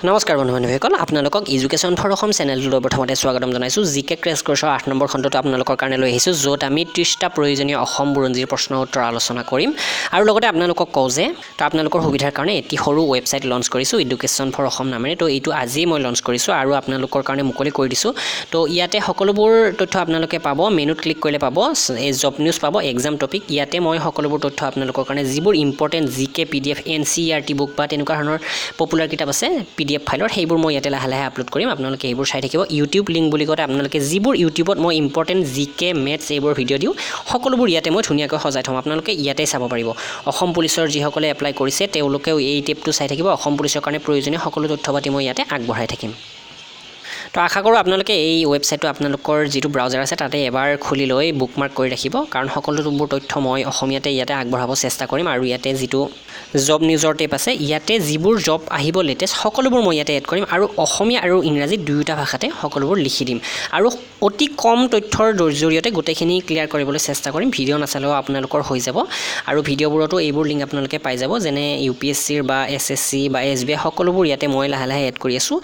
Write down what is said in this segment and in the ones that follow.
নমস্কাৰ বন্ধু-বান্ধৱীসকল আপোনালোকক education for Assam চেনেলটোলৈ প্ৰথমতে স্বাগতম জনাইছোঁ জিকে ক্ৰেছ কোৰ্ছৰ 8 নম্বৰ খণ্ডটো আপোনালোকৰ কাৰণে লৈ আহিছোঁ য'ত আমি 30টা প্ৰয়োজনীয় অসম বুৰঞ্জীৰ প্ৰশ্ন উত্তৰ আলোচনা কৰিম আৰু লগতে আপোনালোকক কওঁ যে তো আপোনালোকৰ সুবিধাৰ কাৰণে এটি সৰু ৱেবছাইট লঞ্চ কৰিছোঁ এডুকেশ্যন ফৰ অসম নামেৰে তো এইটো আজি মই লঞ্চ কৰিছোঁ আৰু আপোনালোকৰ কাৰণে মুকলি কৰি দিছোঁ তো ইয়াতে সকলোবোৰ তথ্য আপোনালোকে পাব মেনুত ক্লিক কৰিলে পাব এই জব নিউজ পাব এক্সাম টপিক ইয়াতে মই সকলোবোৰ তথ্য আপোনালোকৰ কাৰণে যিবোৰ ইম্পৰ্টেণ্ট জিকে পিডিএফ এনচিইআৰটি বুক বা তেনেকুৱা ধৰণৰ পপুলাৰ কিতাপ আছে পিডিএফ ফাইলৰ সেইবোৰ মই ইয়াতে লাহে লাহে আপলোড কৰিম আপোনালোকে এইবোৰ চাই থাকিব ইউটিউব লিংক বুলি কওঁতে আপোনালোকে যিবোৰ ইউটিউবত মই ইম্পৰ্টেণ্ট জিকে মেথছ এইবোৰ ভিডিঅ' দিওঁ সকলোবোৰ ইয়াতে মই ধুনীয়াকৈ সজাই থ'ম আপোনালোকে ইয়াতে চাব পাৰিব অসম পুলিচৰ যিসকলে এপ্লাই কৰিছে তেওঁলোকেও এই টেপটো চাই থাকিব অসম পুলিচৰ কাৰণে প্ৰয়োজনীয় সকলো তথ্য পাতি মই ইয়াতে আগবঢ়াই থাকিম তো আশা কৰোঁ আপোনালোকে এই ৱেবছাইটটো আপোনালোকৰ যিটো ব্ৰাউজাৰ আছে তাতে এবাৰ খুলি লৈ বুকমাৰ্ক কৰি ৰাখিব কাৰণ সকলোবোৰ তথ্য মই অসমীয়াতে ইয়াতে আগবঢ়াব চেষ্টা কৰিম আৰু ইয়াতে যিটো জব নিউজৰ টেপ আছে ইয়াতে যিবোৰ জব আহিব লেটেষ্ট সকলোবোৰ মই ইয়াতে এড কৰিম আৰু অসমীয়া আৰু ইংৰাজী দুয়োটা ভাষাতে সকলোবোৰ লিখি দিম আৰু অতি কম তথ্যৰ জৰিয়তে গোটেইখিনি ক্লিয়াৰ কৰিবলৈ চেষ্টা কৰিম ভিডিঅ' নাচালেও আপোনালোকৰ হৈ যাব আৰু ভিডিঅ'বোৰতো এইবোৰ লিংক আপোনালোকে পাই যাব যেনে UPSCৰ বা SSC বা SBI সকলোবোৰ ইয়াতে মই লাহে লাহে এড কৰি আছোঁ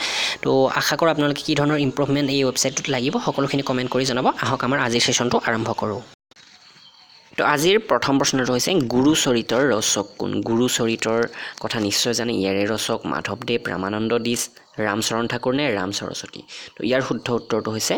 তো আশা কৰোঁ আপোনালোকে কি ধৰণৰ ইম্প্ৰুভমেণ্ট এই ৱেবছাইটটোত লাগিব সকলোখিনি কমেণ্ট কৰি জনাব আহক আমাৰ আজিৰ ছেশ্যনটো আৰম্ভ কৰোঁ তো আজিৰ প্ৰথম প্ৰশ্নটো হৈছে গুৰু চৰিতৰ ৰচক কোন গুৰু চৰিতৰ কথা নিশ্চয় জানে ইয়াৰে ৰচক মাধৱদেৱ ৰামানন্দ দিছ ৰামচৰণ ঠাকুৰ নে ৰাম সৰস্বতী তো ইয়াৰ শুদ্ধ উত্তৰটো হৈছে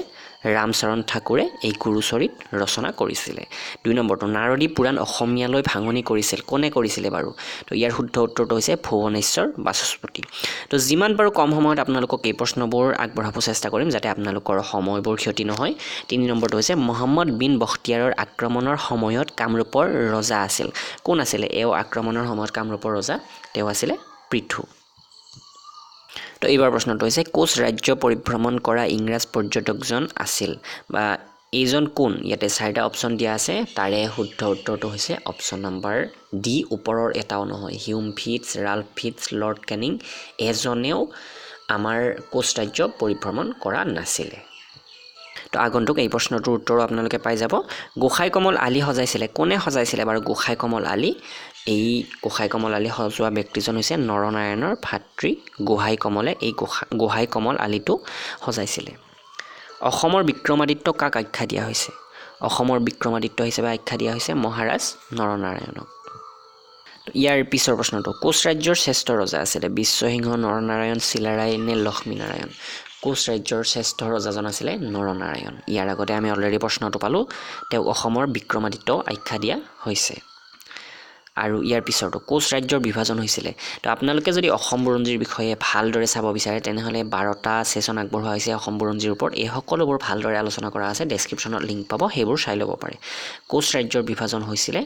ৰামচৰণ ঠাকুৰে এই গুৰুচৰিত ৰচনা কৰিছিলে 2 নম্বৰটো নাৰদী পুৰাণ অসমীয়ালৈ ভাঙনি কৰিছিল কোনে কৰিছিলে বাৰু তো ইয়াৰ শুদ্ধ উত্তৰটো হৈছে ভুৱনেশ্বৰ বাচস্পতি তো যিমান পাৰো কম সময়ত আপোনালোকক এই প্ৰশ্নবোৰ আগবঢ়াব চেষ্টা কৰিম যাতে আপোনালোকৰ সময়বোৰ ক্ষতি নহয় 3 নম্বৰটো হৈছে মহম্মদ বিন বখতিয়াৰৰ আক্ৰমণৰ সময়ত কামৰূপৰ ৰজা আছিল কোন আছিলে এও আক্ৰমণৰ সময়ত কামৰূপৰ ৰজা তেওঁ আছিলে পৃথু তো এইবাৰ প্ৰশ্নটো হৈছে কোচ ৰাজ্য পৰিভ্ৰমণ কৰা ইংৰাজ পৰ্যটকজন আছিল বা এইজন কোন ইয়াতে 4টা অপচন দিয়া আছে তাৰে শুদ্ধ উত্তৰটো হৈছে অপচন নম্বৰ ডি ওপৰৰ এটাও নহয় Hume Fitch Ralph Fitch Lord Canning এজনেও আমাৰ কোচ ৰাজ্য পৰিভ্ৰমণ কৰা নাছিলে তো আগন্তুক এই প্ৰশ্নটোৰ উত্তৰ আপোনালোকে পাই যাব গোসাই কমল আলি সজাইছিলে কোনে সজাইছিলে বাৰু গোসাই কমল আলি এই গোসাই কমল আলি সজোৱা ব্যক্তিজন হৈছে নৰনাৰায়ণৰ ভাতৃ গোহাই কমলে এই গোহাই কমল আলিটো সজাইছিলে অসমৰ বিক্ৰমাদিত্য কাক আখ্যা দিয়া হৈছে অসমৰ বিক্ৰমাদিত্য হিচাপে আখ্যা দিয়া হৈছে মহাৰাজ নৰনাৰায়ণক ইয়াৰ পিছৰ প্ৰশ্নটো কোচ ৰাজ্যৰ শ্ৰেষ্ঠ ৰজা আছিলে বিশ্বসিংহ নৰনাৰায়ণ চিলাৰায় নে লক্ষ্মীনাৰায়ণ কোচ ৰাজ্যৰ শ্ৰেষ্ঠ ৰজাজন আছিলে নৰনাৰায়ণ ইয়াৰ আগতে আমি অলৰেডি প্ৰশ্নটো পালোঁ তেওঁ অসমৰ বিক্ৰমাদিত্য আখ্যা দিয়া হৈছে আৰু ইয়াৰ পিছৰটো কোচ ৰাজ্যৰ বিভাজন হৈছিলে তো আপোনালোকে যদি অসম বুৰঞ্জীৰ বিষয়ে ভালদৰে চাব বিচাৰে তেনেহ'লে 12টা ছেছন আগবঢ়োৱা হৈছে অসম বুৰঞ্জীৰ ওপৰত এই সকলোবোৰ ভালদৰে আলোচনা কৰা আছে ডেছক্ৰিপশ্যনত লিংক পাব সেইবোৰ চাই ল'ব পাৰে কোচ ৰাজ্যৰ বিভাজন হৈছিলে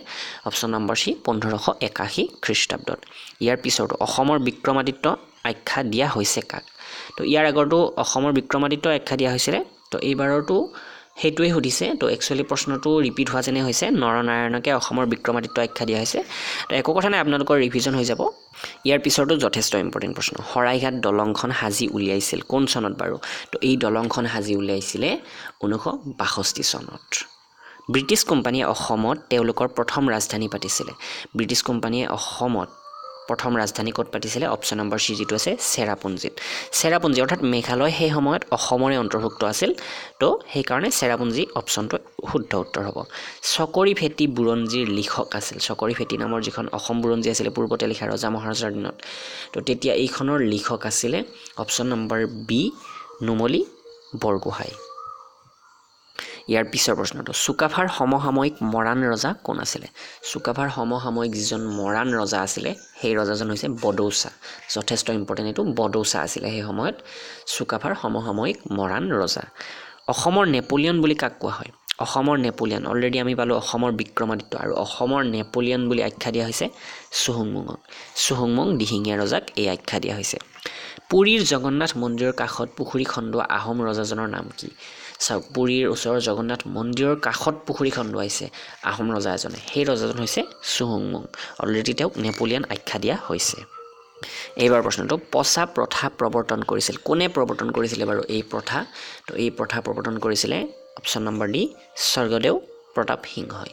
অপশ্যন নম্বৰ চি 1581 খ্ৰীষ্টাব্দত ইয়াৰ পিছৰটো অসমৰ বিক্ৰমাদিত্য আখ্যা দিয়া হৈছে কাক তো ইয়াৰ আগৰটো অসমৰ বিক্ৰমাদিত্য আখ্যা দিয়া হৈছিলে তো এইবাৰৰটো সেইটোৱে সুধিছে তো একচুৱেলি প্ৰশ্নটো ৰিপিট হোৱা যেনে হৈছে নৰনাৰায়ণকে অসমৰ বিক্ৰমাদিত্য আখ্যা দিয়া হৈছে তো একো কথা নাই আপোনালোকৰ ৰিভিজন হৈ যাব ইয়াৰ পিছৰটো যথেষ্ট ইম্পৰ্টেণ্ট প্ৰশ্ন শৰাইঘাট দলংখন সাজি উলিয়াইছিল কোন চনত বাৰু তো এই দলংখন সাজি উলিয়াইছিলে 1962 চনত ব্ৰিটিছ কোম্পানীয়ে অসমত তেওঁলোকৰ প্ৰথম ৰাজধানী পাতিছিলে ব্ৰিটিছ কোম্পানীয়ে অসমত প্ৰথম ৰাজধানী ক'ত পাতিছিলে অপশ্যন নম্বৰ চি যিটো আছে চেৰাপুঞ্জী অৰ্থাৎ মেঘালয় সেই সময়ত অসমৰে অন্তৰ্ভুক্ত আছিল তো সেইকাৰণে চেৰাপুঞ্জী অপশ্যনটো শুদ্ধ উত্তৰ হ'ব চকৰি ফেটি বুৰঞ্জীৰ লিখক আছিল চকৰি ফেটি নামৰ যিখন অসম বুৰঞ্জী আছিলে পূৰ্বতে লিখা ৰজা মহাৰজাৰ দিনত তো তেতিয়া এইখনৰ লিখক আছিলে option number B Numali Borgohain ইয়াৰ পিছৰ প্ৰশ্নটো চুকাফাৰ সমসাময়িক মৰাণ ৰজা কোন আছিলে চুকাফাৰ সমসাময়িক যিজন মৰাণ ৰজা আছিলে সেই ৰজাজন হৈছে বডৌচা যথেষ্ট ইম্পৰ্টেণ্ট এইটো বডৌচা আছিলে সেই সময়ত চুকাফাৰ সমসাময়িক মৰাণ ৰজা অসমৰ নেপোলিয়ন বুলি কাক কোৱা হয় অসমৰ নেপোলিয়ন অলৰেডি আমি পালোঁ অসমৰ বিক্ৰমাদিত্য আৰু অসমৰ নেপোলিয়ন বুলি আখ্যা দিয়া হৈছে চুহুংমুং দিহিঙীয়া ৰজাক এই আখ্যা দিয়া হৈছে পুৰীৰ জগন্নাথ মন্দিৰৰ কাষত পুখুৰী খন্দোৱা আহোম ৰজাজনৰ নাম কি চাওক পুৰীৰ ওচৰৰ জগন্নাথ মন্দিৰৰ কাষত পুখুৰী খন্দুৱাইছে আহোম ৰজা এজনে সেই ৰজাজন হৈছে চুহুংমুং অলৰেডি তেওঁক নেপোলিয়ন আখ্যা দিয়া হৈছে এইবাৰ প্ৰশ্নটো পচা প্ৰথা প্ৰৱৰ্তন কৰিছিল কোনে প্ৰৱৰ্তন কৰিছিলে বাৰু এই প্ৰথা তো এই প্ৰথা প্ৰৱৰ্তন কৰিছিলে অপশ্যন নম্বৰ ডি স্বৰ্গদেউ প্ৰতাপ সিংহই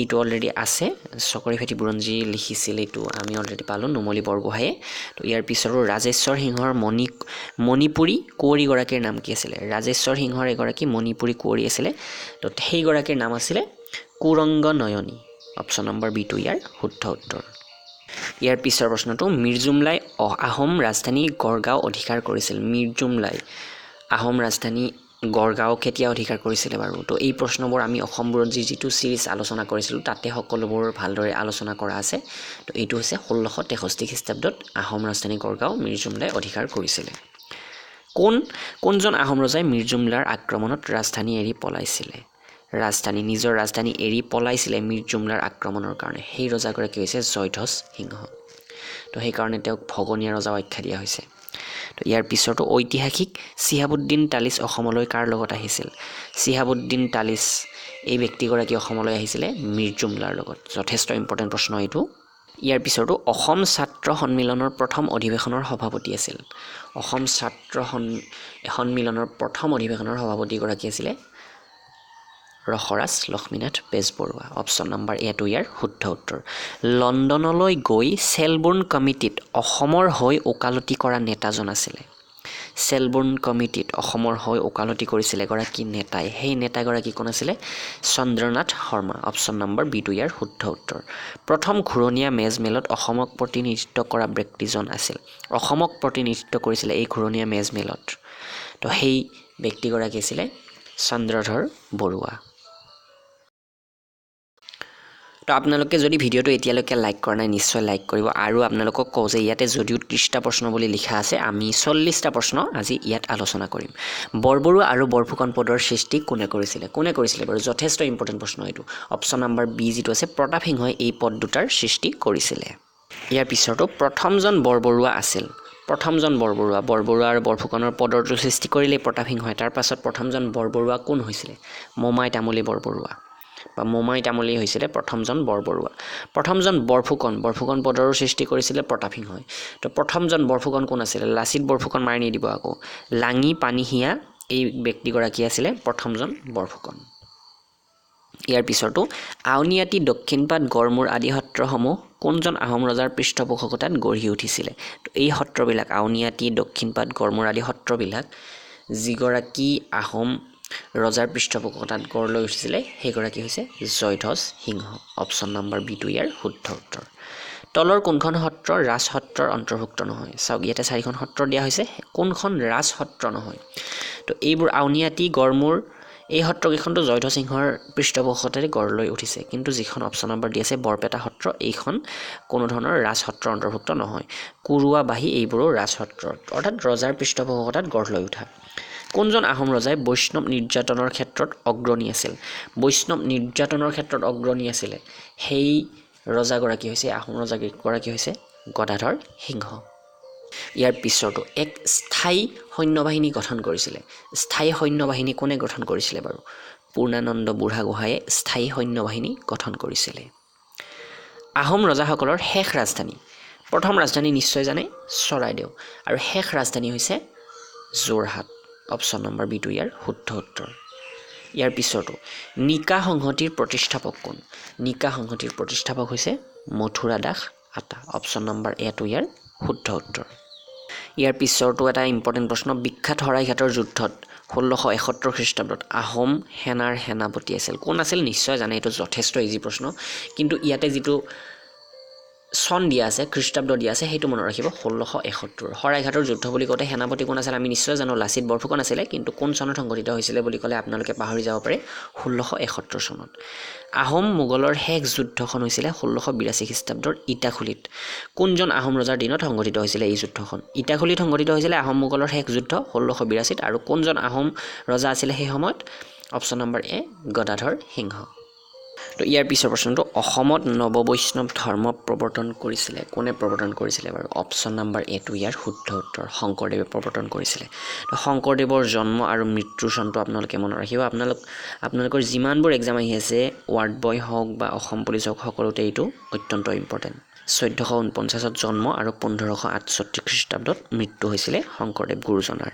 এইটো অলৰেডি আছে চকৰিফেটি বুৰঞ্জী লিখিছিল এইটো আমি অলৰেডি পালোঁ নুমলী বৰগোহাঁয়ে তো ইয়াৰ পিছৰো ৰাজেশ্বৰ সিংহৰ মণিপুৰী কুঁৱৰীগৰাকীৰ নাম কি আছিলে ৰাজেশ্বৰ সিংহৰ এগৰাকী মণিপুৰী কুঁৱৰী আছিলে তো সেইগৰাকীৰ নাম আছিলে কুৰংগ নয়নী অপশ্যন নম্বৰ বি টো ইয়াৰ শুদ্ধ উত্তৰ ইয়াৰ পিছৰ প্ৰশ্নটো মিৰ্জুমলাই আহোম ৰাজধানী গড়গাঁও অধিকাৰ কৰিছিল মিৰ্জুমলাই আহোম ৰাজধানী গড়গাঁও কেতিয়া অধিকাৰ কৰিছিলে বাৰু তো এই প্ৰশ্নবোৰ আমি অসম বুৰঞ্জীৰ যিটো সিৰিজ আলোচনা কৰিছিলোঁ তাতে সকলোবোৰ ভালদৰে আলোচনা কৰা আছে তো এইটো হৈছে 1663 খ্ৰীষ্টাব্দত আহোম ৰাজধানী গড়গাঁও মিৰ্জুমলাই অধিকাৰ কৰিছিলে কোনজন আহোম ৰজাই মিৰ্জুমলাৰ আক্ৰমণত ৰাজধানী এৰি পলাইছিলে নিজৰ ৰাজধানী এৰি পলাইছিলে মিৰ্জুমলাৰ আক্ৰমণৰ কাৰণে সেই ৰজাগৰাকী হৈছে জয়ধ্বজ সিংহ তো সেইকাৰণে তেওঁক ভগনীয়া ৰজা আখ্যা দিয়া হৈছে তো ইয়াৰ পিছতো ঐতিহাসিক চিহাবুদ্দিন তালিচ অসমলৈ কাৰ লগত আহিছিল চিহাবুদ্দিন তালিচ এই ব্যক্তিগৰাকী অসমলৈ আহিছিলে মিৰ্জুমলাৰ লগত যথেষ্ট ইম্পৰ্টেণ্ট প্ৰশ্ন এইটো ইয়াৰ পিছতো অসম ছাত্ৰ সন্মিলনৰ প্ৰথম অধিৱেশনৰ সভাপতি আছিল অসম ছাত্ৰ সন্মিলনৰ প্ৰথম অধিৱেশনৰ সভাপতিগৰাকী আছিলে ৰসৰাজ লক্ষ্মীনাথ বেজবৰুৱা অপশ্যন নম্বৰ এ টো ইয়াৰ শুদ্ধ উত্তৰ লণ্ডনলৈ গৈ চেলবোৰ্ণ কমিটিত অসমৰ হৈ ওকালতি কৰা নেতাজন আছিলে চেলবোৰ্ণ কমিটিত অসমৰ হৈ ওকালতি কৰিছিলে এগৰাকী নেতাই সেই নেতাগৰাকী কোন আছিলে Chandranath Sharma option number B টো ইয়াৰ শুদ্ধ উত্তৰ প্ৰথম ঘূৰণীয়া মেজমেলত অসমক প্ৰতিনিধিত্ব কৰা ব্যক্তিজন আছিল অসমক প্ৰতিনিধিত্ব কৰিছিলে এই ঘূৰণীয়া মেজমেলত তো সেই ব্যক্তিগৰাকী আছিলে চন্দ্ৰধৰ বৰুৱা তো আপোনালোকে যদি ভিডিঅ'টো এতিয়ালৈকে লাইক কৰা নাই নিশ্চয় লাইক কৰিব আৰু আপোনালোকক কওঁ যে ইয়াতে যদিও 30টা প্ৰশ্ন বুলি লিখা আছে আমি 40টা প্ৰশ্ন আজি ইয়াত আলোচনা কৰিম বৰবৰুৱা আৰু বৰফুকন পদৰ সৃষ্টি কোনে কৰিছিলে বাৰু যথেষ্ট ইম্পৰ্টেণ্ট প্ৰশ্ন এইটো অপশ্যন নম্বৰ বি যিটো আছে প্ৰতাপ সিংহই এই পদ দুটাৰ সৃষ্টি কৰিছিলে ইয়াৰ পিছতো প্ৰথমজন বৰবৰুৱা আছিল বৰবৰুৱা আৰু বৰফুকনৰ পদৰটো সৃষ্টি কৰিলে প্ৰতাপ সিংহই তাৰ পাছত প্ৰথমজন বৰবৰুৱা কোন হৈছিলে মোমাই তামুলী বৰবৰুৱা বা মোমাই তামুলী হৈছিলে প্ৰথমজন বৰবৰুৱা প্ৰথমজন বৰফুকন পদৰো সৃষ্টি কৰিছিলে প্ৰতাপ সিংহই তো প্ৰথমজন বৰফুকন কোন আছিলে লাচিত বৰফুকন মাৰি নিদিব আকৌ লাঙি পানীহিয়া এই ব্যক্তিগৰাকী আছিলে প্ৰথমজন বৰফুকন ইয়াৰ পিছতো আউনীআটী দক্ষিণপাট গড়মূৰ আদি সত্ৰসমূহ কোনজন আহোম ৰজাৰ পৃষ্ঠপোষকতাত গঢ়ি উঠিছিলে তো এই সত্ৰবিলাক আউনীআটী দক্ষিণপাট গড়মূৰ আদি সত্ৰবিলাক যিগৰাকী আহোম ৰজাৰ পৃষ্ঠপোষকতাত গঢ় লৈ উঠিছিলে সেইগৰাকী হৈছে জয়ধ্বজ সিংহ অপশ্যন নম্বৰ বি টো ইয়াৰ শুদ্ধ উত্তৰ তলৰ কোনখন সত্ৰ ৰাজ সত্ৰৰ অন্তৰ্ভুক্ত নহয় চাওক ইয়াতে 4খন সত্ৰ দিয়া হৈছে কোনখন ৰাজ সত্ৰ নহয় তো এইবোৰ আউনীআটী গড়মূৰ এই সত্ৰকেইখনটো জয়ধ্বজ সিংহৰ পৃষ্ঠপোষকতাৰে গঢ় লৈ উঠিছে কিন্তু যিখন অপশ্যন নম্বৰ দি আছে বৰপেটা সত্ৰ এইখন কোনো ধৰণৰ ৰাজ সত্ৰৰ অন্তৰ্ভুক্ত নহয় কুৰুৱা বাহী এইবোৰো ৰাজ সত্ৰ অৰ্থাৎ ৰজাৰ পৃষ্ঠপোষকতাত গঢ় লৈ উঠা কোনজন আহোম ৰজাই বৈষ্ণৱ নিৰ্যাতনৰ ক্ষেত্ৰত অগ্ৰণী আছিলে সেই ৰজাগৰাকী হৈছে আহোম ৰজাগৰাকী হৈছে গদাধৰ সিংহ ইয়াৰ পিছতো এক স্থায়ী সৈন্যবাহিনী গঠন কৰিছিলে স্থায়ী সৈন্যবাহিনী কোনে গঠন কৰিছিলে বাৰু পূৰ্ণানন্দ বুঢ়াগোহাঁয়ে স্থায়ী সৈন্যবাহিনী গঠন কৰিছিলে আহোম ৰজাসকলৰ শেষ ৰাজধানী প্ৰথম ৰাজধানী নিশ্চয় জানে চৰাইদেউ আৰু শেষ ৰাজধানী হৈছে যোৰহাট অপশ্যন নম্বৰ বি টো ইয়াৰ শুদ্ধ উত্তৰ ইয়াৰ পিছতো নিকা সংহতিৰ প্ৰতিষ্ঠাপক কোন নিকা সংহতিৰ প্ৰতিষ্ঠাপক হৈছে মথুৰা দাস আতা অপশ্যন নম্বৰ এ টো ইয়াৰ শুদ্ধ উত্তৰ ইয়াৰ পিছৰটো এটা ইম্পৰ্টেণ্ট প্ৰশ্ন বিখ্যাত শৰাইঘাটৰ যুদ্ধত 1671 খ্ৰীষ্টাব্দত আহোম সেনাৰ সেনাপতি আছিল কোন আছিল নিশ্চয় জানে এইটো যথেষ্ট ইজি প্ৰশ্ন কিন্তু ইয়াতে যিটো চন দিয়া আছে খ্ৰীষ্টাব্দ দিয়া আছে সেইটো মনত ৰাখিব 1671 শৰাইঘাটৰ যুদ্ধ বুলি কওঁতে সেনাপতি কোন আছিল আমি নিশ্চয় জানো লাচিত বৰফুকন আছিলে কিন্তু কোন চনত সংঘটিত হৈছিলে বুলি ক'লে আপোনালোকে পাহৰি যাব পাৰে 1671 চনত আহোম মোগলৰ শেষ যুদ্ধখন হৈছিলে 1682 খ্ৰীষ্টাব্দৰ ইটাখুলিত কোনজন আহোম ৰজাৰ দিনত সংঘটিত হৈছিলে এই যুদ্ধখন ইটাখুলিত সংঘটিত হৈছিলে আহোম মোগলৰ শেষ যুদ্ধ 1682 আৰু কোনজন আহোম ৰজা আছিলে সেই সময়ত অপশ্যন নম্বৰ এ গদাধৰ সিংহ তো ইয়াৰ পিছৰ প্ৰশ্নটো অসমত নৱবৈষ্ণৱ ধৰ্ম প্ৰৱৰ্তন কৰিছিলে কোনে প্ৰৱৰ্তন কৰিছিলে বাৰু অপশ্যন নম্বৰ এ টো ইয়াৰ শুদ্ধ উত্তৰ শংকৰদেৱে প্ৰৱৰ্তন কৰিছিলে তো শংকৰদেৱৰ জন্ম আৰু মৃত্যুৰ চনটো আপোনালোকে মনত ৰাখিব আপোনালোকৰ যিমানবোৰ এক্সাম আহি আছে ৱাৰ্ড বয় হওক বা অসম পুলিচ হওক সকলোতে এইটো অত্যন্ত ইম্পৰ্টেণ্ট 1449 জন্ম আৰু 1568 খ্ৰীষ্টাব্দত মৃত্যু হৈছিলে শংকৰদেৱ গুৰুজনাৰ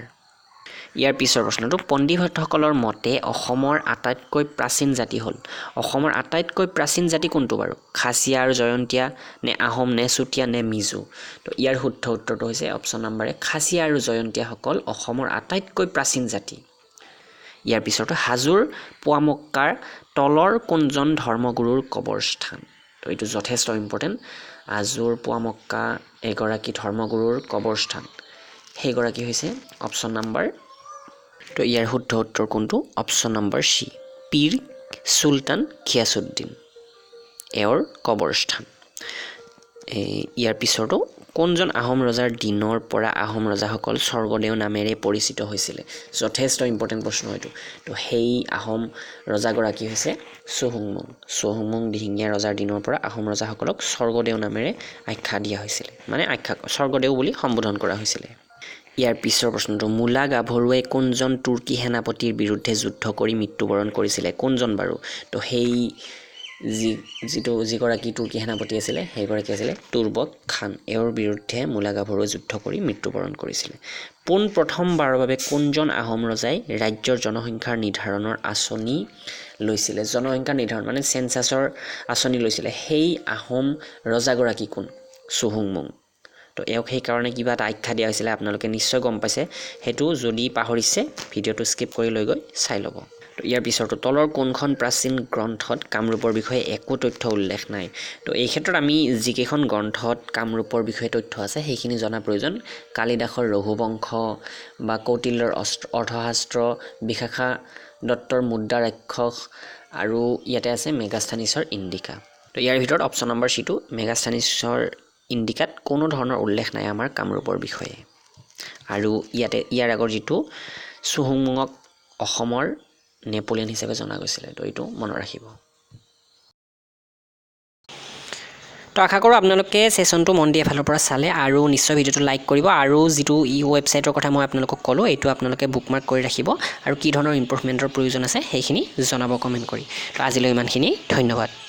ইয়াৰ পিছৰ প্ৰশ্নটো পণ্ডিতসকলৰ মতে অসমৰ আটাইতকৈ প্ৰাচীন জাতি হ'ল অসমৰ আটাইতকৈ প্ৰাচীন জাতি কোনটো বাৰু খাচীয়া আৰু জয়ন্তীয়া নে আহোম নে চুতীয়া নে মিজো তো ইয়াৰ শুদ্ধ উত্তৰটো হৈছে অপশ্যন নম্বৰ এ খাচীয়া আৰু জয়ন্তীয়াসকল অসমৰ আটাইতকৈ প্ৰাচীন জাতি ইয়াৰ পিছৰটো হাজোৰ পুৱামক্কাৰ তলৰ কোনজন ধৰ্মগুৰুৰ কবৰস্থান তো এইটো যথেষ্ট ইম্পৰ্টেণ্ট হাজোৰ পুৱামক্কা এগৰাকী ধৰ্মগুৰুৰ কবৰস্থান সেইগৰাকী হৈছে অপশ্যন নম্বৰ তো ইয়াৰ শুদ্ধ উত্তৰ কোনটো অপশ্যন নম্বৰ চি পীৰ সুলতান ঘিয়াছুদ্দিন এওঁৰ কবৰস্থান ইয়াৰ পিছৰটো কোনজন আহোম ৰজাৰ দিনৰ পৰা আহোম ৰজাসকল স্বৰ্গদেউ নামেৰে পৰিচিত হৈছিলে যথেষ্ট ইম্পৰ্টেণ্ট প্ৰশ্ন এইটো তো সেই আহোম ৰজাগৰাকী হৈছে চুহুংমুং দিহিঙীয়া ৰজাৰ দিনৰ পৰা আহোম ৰজাসকলক স্বৰ্গদেউ নামেৰে আখ্যা দিয়া হৈছিলে মানে আখ্যা স্বৰ্গদেউ বুলি সম্বোধন কৰা হৈছিলে ইয়াৰ পিছৰ প্ৰশ্নটো মূলা গাভৰুৱে কোনজন তুৰ্কী সেনাপতিৰ বিৰুদ্ধে যুদ্ধ কৰি মৃত্যুবৰণ কৰিছিলে কোনজন বাৰু তো সেই যিগৰাকী তুৰ্কী সেনাপতি আছিলে সেইগৰাকী আছিলে তুৰ্বক খান এওঁৰ বিৰুদ্ধে মূলা গাভৰুৱে যুদ্ধ কৰি মৃত্যুবৰণ কৰিছিলে পোন প্ৰথমবাৰৰ বাবে কোনজন আহোম ৰজাই ৰাজ্যৰ জনসংখ্যাৰ নিৰ্ধাৰণৰ আঁচনি লৈছিলে জনসংখ্যা নিৰ্ধাৰণ মানে চেনচাছৰ আঁচনি লৈছিলে সেই আহোম ৰজাগৰাকী কোন চুহুংমুং তো এওঁক সেইকাৰণে কিবা এটা আখ্যা দিয়া হৈছিলে আপোনালোকে নিশ্চয় গম পাইছে সেইটো যদি পাহৰিছে ভিডিঅ'টো স্কিপ কৰি লৈ গৈ চাই ল'ব তো ইয়াৰ পিছৰটো তলৰ কোনখন প্ৰাচীন গ্ৰন্থত কামৰূপৰ বিষয়ে একো তথ্য উল্লেখ নাই তো এই ক্ষেত্ৰত আমি যিকেইখন গ্ৰন্থত কামৰূপৰ বিষয়ে তথ্য আছে সেইখিনি জনা প্ৰয়োজন কালিদাসৰ ৰঘুবংশ বা কৌটিল্যৰ অৰ্থশাস্ত্ৰ বিশাখা দত্তৰ মুদ্ৰা ৰাক্ষস আৰু ইয়াতে আছে মেগাস্থানিছৰ ইণ্ডিকা তো ইয়াৰ ভিতৰত অপশ্যন নম্বৰ চিটো মেগাস্থানিছৰ ইণ্ডিকাত কোনো ধৰণৰ উল্লেখ নাই আমাৰ কামৰূপৰ বিষয়ে আৰু ইয়াৰ আগৰ যিটো চুহুংমুঙক অসমৰ নেপোলিয়ন হিচাপে জনা গৈছিলে তো এইটো মনত ৰাখিব তো আশা কৰোঁ আপোনালোকে ছেশ্যনটো মন দি এফালৰ পৰা চালে আৰু নিশ্চয় ভিডিঅ'টো লাইক কৰিব আৰু যিটো ৱেবছাইটৰ কথা মই আপোনালোকক ক'লোঁ এইটো আপোনালোকে বুকমাৰ্ক কৰি ৰাখিব আৰু কি ধৰণৰ ইম্প্ৰুভমেণ্টৰ প্ৰয়োজন আছে সেইখিনি জনাব কমেণ্ট কৰি তো আজিলৈ ইমানখিনি ধন্যবাদ